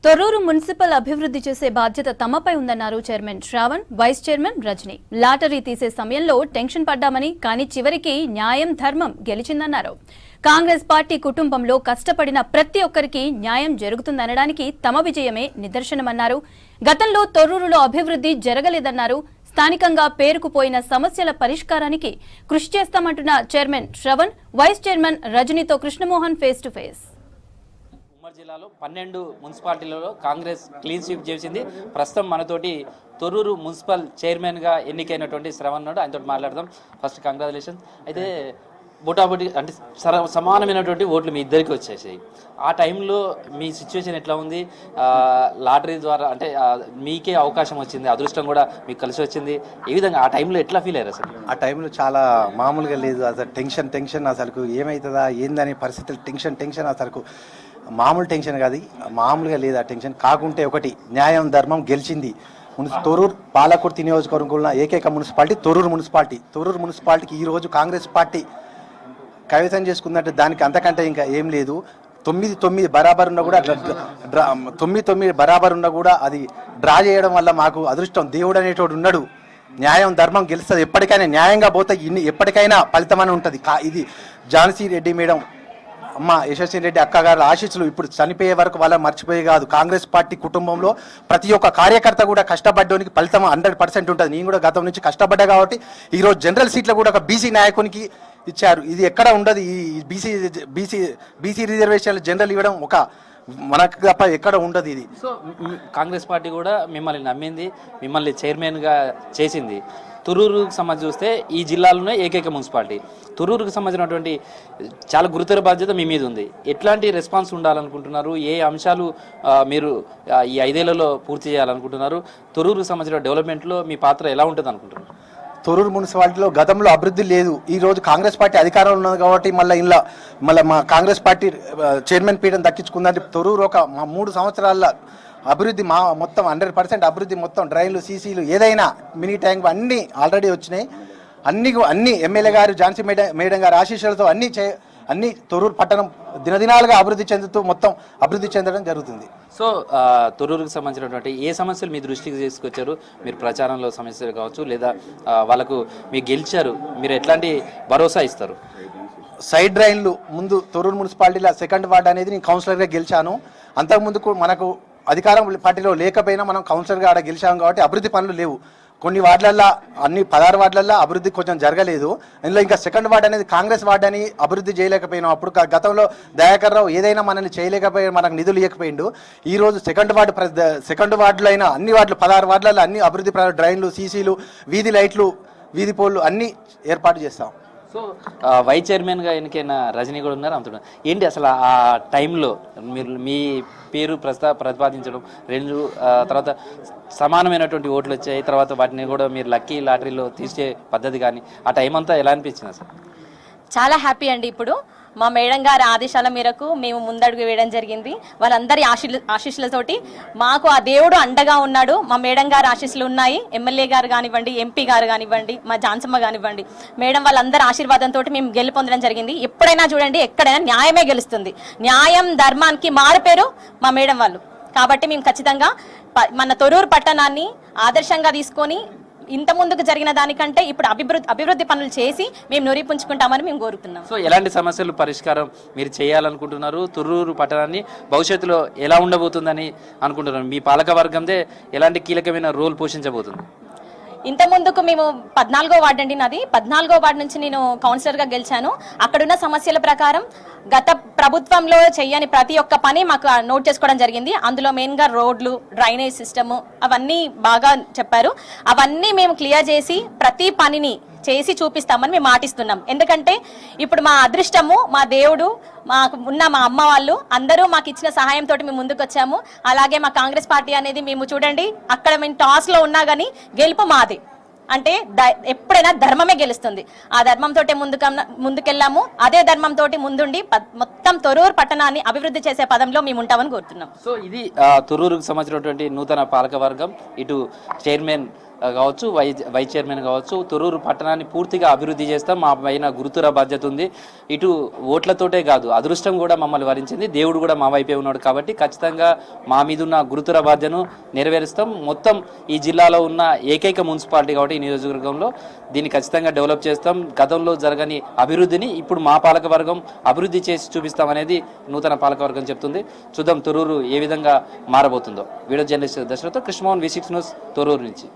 Thorrur municipal అభివృద్ధి చేసే బాధ్యత తమపై ఉందన్నారు chairman Shravan, vice chairman Rajani. Lottery తీసే సమయంలో టెన్షన్ పడ్డామని, కానీ చివరికి న్యాయం ధర్మం గెలిచిందన్నారు. కాంగ్రెస్ పార్టీ కుటుంబంలో కష్టపడిన ప్రతి ఒక్కరికి న్యాయం జరుగుతుందనడానికి తమ విజయమే నిదర్శనమన్నారు. గతంలో తొర్రూరులో అభివృద్ధి జరగలేదన్నారు. స్థానికంగా పేరుకుపోయిన సమస్యల పరిష్కారానికి కృషి చేస్తామంటున్న చైర్మన్ శ్రవణ్, వైస్ చైర్మన్ రజనీతో కృష్ణమోహన్ ఫేస్ టు ఫేస్. ఉమ్మడి జిల్లాలో 12 మున్సిపాలిటీలలో కాంగ్రెస్ క్లీన్ స్వీప్ చేసింది. ప్రస్తుతం మనతోటి తొర్రూరు మున్సిపల్ చైర్మన్గా ఎన్నికైనటువంటి శ్రవణ్ నాడు, ఆయనతో మాట్లాడదాం. First congratulations. అయితే బోటాబోటి అంటే సమానమైనటువంటి ఓట్లు మీ ఇద్దరికి వచ్చేసాయి. ఆ టైంలో మీ సిచ్యువేషన్ ఎట్లా ఉంది? లాటరీ ద్వారా అంటే మీకే అవకాశం వచ్చింది, అదృష్టం కూడా మీకు కలిసి వచ్చింది. ఏ విధంగా ఆ టైంలో ఎట్లా ఫీల్ అయ్యారు అసలు? ఆ టైంలో చాలా మామూలుగా లేదు. అసలు టెన్షన్ అసలు ఏమవుతుందా ఏందనే పరిస్థితులు టెన్షన్ అసలు మామూలు టెన్షన్ కాదు, మామూలుగా లేదు ఆ టెన్షన్. కాకుంటే ఒకటి, న్యాయం ధర్మం గెలిచింది. తొర్రూరు పాలకుర్తి నియోజకవర్గంలో ఏకైక మున్సిపాలిటీ తొర్రూరు మున్సిపాలిటీ. తొర్రూరు మున్సిపాలిటీకి ఈరోజు కాంగ్రెస్ పార్టీ కైవసం చేసుకుందంటే దానికి అంతకంటే ఇంకా ఏం లేదు. 9-9 బరాబర్ ఉన్నా కూడా 9-9 బరాబర్ ఉన్నా కూడా అది డ్రా చేయడం వల్ల మాకు అదృష్టం. దేవుడు అనేటోడు ఉన్నాడు. న్యాయం ధర్మం గెలుస్తుంది. ఎప్పటికైనా న్యాయంగా పోతే ఎప్పటికైనా ఫలితం అని ఉంటుంది. ఇది ఝాన్సీ రెడ్డి మేడం, అమ్మ యశస్వి రెడ్డి అక్కగారు ఆశీస్సులు ఇప్పుడు చనిపోయే వరకు వాళ్ళ మర్చిపోయే కాదు. కాంగ్రెస్ పార్టీ కుటుంబంలో ప్రతి ఒక్క కార్యకర్త కూడా కష్టపడ్డానికి ఫలితం 100% ఉంటుంది. నేను కూడా గతం నుంచి కష్టపడ్డా కాబట్టి ఈరోజు జనరల్ సీట్లు కూడా ఒక బీసీ నాయకునికి ఇచ్చారు. ఇది ఎక్కడ ఉండదు. ఈ బీసీ రిజర్వేషన్లు జనరల్ ఇవ్వడం ఒక మనకు తప్ప ఎక్కడ ఉండదు. ఇది సో కాంగ్రెస్ పార్టీ కూడా మిమ్మల్ని నమ్మింది, మిమ్మల్ని చైర్మన్గా చేసింది. తొర్రూరుకు సంబంధించి చూస్తే ఈ జిల్లాలోనే ఏకైక మున్సిపాలిటీ. తొర్రూరుకు సంబంధించినటువంటి చాలా గురుతర బాధ్యత మీ మీద ఉంది. ఎట్లాంటి రెస్పాన్స్ ఉండాలనుకుంటున్నారు? ఏ అంశాలు మీరు ఈ 5 ఏళ్లలో పూర్తి చేయాలనుకుంటున్నారు? తొర్రూరుకు సంబంధించిన డెవలప్మెంట్లో మీ పాత్ర ఎలా ఉంటుంది అనుకుంటున్నారు? తొర్రూరు మున్సిపాలిటీలో గతంలో అభివృద్ధి లేదు. ఈ రోజు కాంగ్రెస్ పార్టీ అధికారంలో ఉన్నది కాబట్టి మళ్ళీ మా కాంగ్రెస్ పార్టీ చైర్మన్ పీఠం దక్కించుకుందంటే తొర్రూరు ఒక 3 సంవత్సరాల అభివృద్ధి మొత్తం 100% అభివృద్ధి, మొత్తం డ్రైన్లు, సీసీలు, ఏదైనా మినీ ట్యాంక్ అన్నీ ఆల్రెడీ వచ్చినాయి. అన్ని ఎమ్మెల్యే గారు ఝాన్సీ మేడం గారి ఆశీస్సులతో అన్ని తొర్రూరు పట్టణం దినదినాలుగా అభివృద్ధి చెందుతూ మొత్తం అభివృద్ధి చెందడం జరుగుతుంది. సో తొర్రూరుకు సంబంధించినటువంటి ఏ సమస్యలు మీ దృష్టికి తీసుకొచ్చారు? మీరు ప్రచారంలో సమస్యలు కావచ్చు, లేదా వాళ్ళకు మీరు గెలిచారు, మీరు ఎట్లాంటి భరోసా ఇస్తారు? సైడ్ డ్రైన్లు ముందు తొర్రూరు మున్సిపాలిటీలో 2nd వార్డు అనేది నేను కౌన్సిలర్గా గెలిచాను. అంతకుముందుకు మనకు అధికారం పార్టీలో లేకపోయినా మనం కౌన్సిలర్గా ఆడ గెలిచాము కాబట్టి అభివృద్ధి పనులు లేవు. కొన్ని వార్డులల్లో 16 వార్డులలో అభివృద్ధి కొంచెం జరగలేదు. ఇందులో ఇంకా 2nd వార్డు అనేది కాంగ్రెస్ వార్డు అని అభివృద్ధి చేయలేకపోయినాం. అప్పుడు గతంలో దయాకర్ రావు ఏదైనా మనల్ని చేయలేకపోయి మనకు నిధులు ఇవ్వకపోయిండు. ఈ రోజు 2nd వార్డులో అయినా అన్ని వార్డులు 16 వార్డులలో అన్ని అభివృద్ధి డ్రైన్లు, సీసీలు, వీధి లైట్లు, వీధి పోల్లు అన్నీ ఏర్పాటు చేస్తాం. సో వైస్ చైర్మన్గా ఎన్నికైన రజనీ కూడా ఉన్నారు అంటున్నారు. ఏంటి అసలు ఆ టైంలో మీరు మీ పేరు ప్రతిపాదించడం, తర్వాత సమానమైనటువంటి ఓట్లు వచ్చాయి, తర్వాత వాటిని కూడా మీరు లక్కీ లాటరీలో తీసే పద్ధతి కానీ ఆ టైం అంతా ఎలా అనిపించింది అసలు? చాలా హ్యాపీ అండి. ఇప్పుడు మా మేడం గారి ఆదేశాల మేరకు మేము ముందడుగు వేయడం జరిగింది. వాళ్ళందరి ఆశీస్సులతోటి మాకు ఆ దేవుడు అండగా ఉన్నాడు. మా మేడం గారి ఆశీస్సులు ఉన్నాయి. ఎమ్మెల్యే గారు కానివ్వండి, ఎంపీ గారు కానివ్వండి, మా ఝాన్సమ్మ కానివ్వండి, మేడం వాళ్ళందరి ఆశీర్వాదంతో మేము గెలుపొందడం జరిగింది. ఎప్పుడైనా చూడండి, ఎక్కడైనా న్యాయమే గెలుస్తుంది. న్యాయం ధర్మానికి మారుపేరు మా మేడం వాళ్ళు. కాబట్టి మేము ఖచ్చితంగా మన తొర్రూరు పట్టణాన్ని ఆదర్శంగా తీసుకొని ఇంత ముందుకు జరిగిన దానికంటే ఇప్పుడు అభివృద్ధి పనులు చేసి మేము నిరూపించుకుంటామని మేము కోరుతున్నాం. సో ఎలాంటి సమస్యలు పరిష్కారం మీరు చేయాలనుకుంటున్నారు? తొర్రూరు పట్టణాన్ని భవిష్యత్తులో ఎలా ఉండబోతుందని అనుకుంటున్నారు? మీ పాలక వర్గందే ఎలాంటి కీలకమైన రోల్ పోషించబోతుంది? ఇంత ముందుకు మేము 14వ వార్డు అండి నాది. 14వ వార్డు నుంచి నేను కౌన్సిలర్గా గెలిచాను. అక్కడున్న సమస్యల ప్రకారం గత ప్రభుత్వంలో చేయని ప్రతి ఒక్క పని మాకు నోట్ చేసుకోవడం జరిగింది. అందులో మెయిన్గా రోడ్లు, డ్రైనేజ్ సిస్టము అవన్నీ బాగా చెప్పారు. అవన్నీ మేము క్లియర్ చేసి ప్రతి పనిని చేసి చూపిస్తామని మేము మాటిస్తున్నాం. ఎందుకంటే ఇప్పుడు మా అదృష్టము, మా దేవుడు, మాకు ఉన్న మా అమ్మ వాళ్ళు అందరూ మాకు ఇచ్చిన సహాయంతో మేము ముందుకు వచ్చాము. అలాగే మా కాంగ్రెస్ పార్టీ అనేది మేము చూడండి, అక్కడ మేము టాస్లో ఉన్నా కానీ గెలుపు మాది. అంటే ఎప్పుడైనా ధర్మమే గెలుస్తుంది. ఆ ధర్మంతో ముందుకెళ్ళాము. అదే ధర్మంతో ముందుండి మొత్తం తొర్రూరు పట్టణాన్ని అభివృద్ధి చేసే పదంలో మేము ఉంటామని కోరుతున్నాం. సో ఇది తొర్రూరుకు సంబంధించినటువంటి నూతన పాలక వర్గం. ఇటు చైర్మన్ కావచ్చు, వైస్ చైర్మన్ కావచ్చు, తొర్రూరు పట్టణాన్ని పూర్తిగా అభివృద్ధి చేస్తాం. మా పైన గురుతుర బాధ్యత ఉంది. ఇటు ఓట్లతోటే కాదు, అదృష్టం కూడా మమ్మల్ని వరించింది. దేవుడు కూడా మా వైపే ఉన్నాడు. కాబట్టి ఖచ్చితంగా మా మీద ఉన్న గురుతుర బాధ్యతను నెరవేరుస్తాం. మొత్తం ఈ జిల్లాలో ఉన్న ఏకైక మున్సిపాలిటీ కాబట్టి ఈ నియోజకవర్గంలో దీన్ని ఖచ్చితంగా డెవలప్ చేస్తాం. గతంలో జరగని అభివృద్ధిని ఇప్పుడు మా పాలకవర్గం అభివృద్ధి చేసి చూపిస్తామనేది నూతన పాలకవర్గం చెప్తుంది. చూద్దాం తొర్రూరు ఏ విధంగా మారబోతుందో. Video journalist Dasharath, Krishnamohan, V6 news, Torrur నుంచి.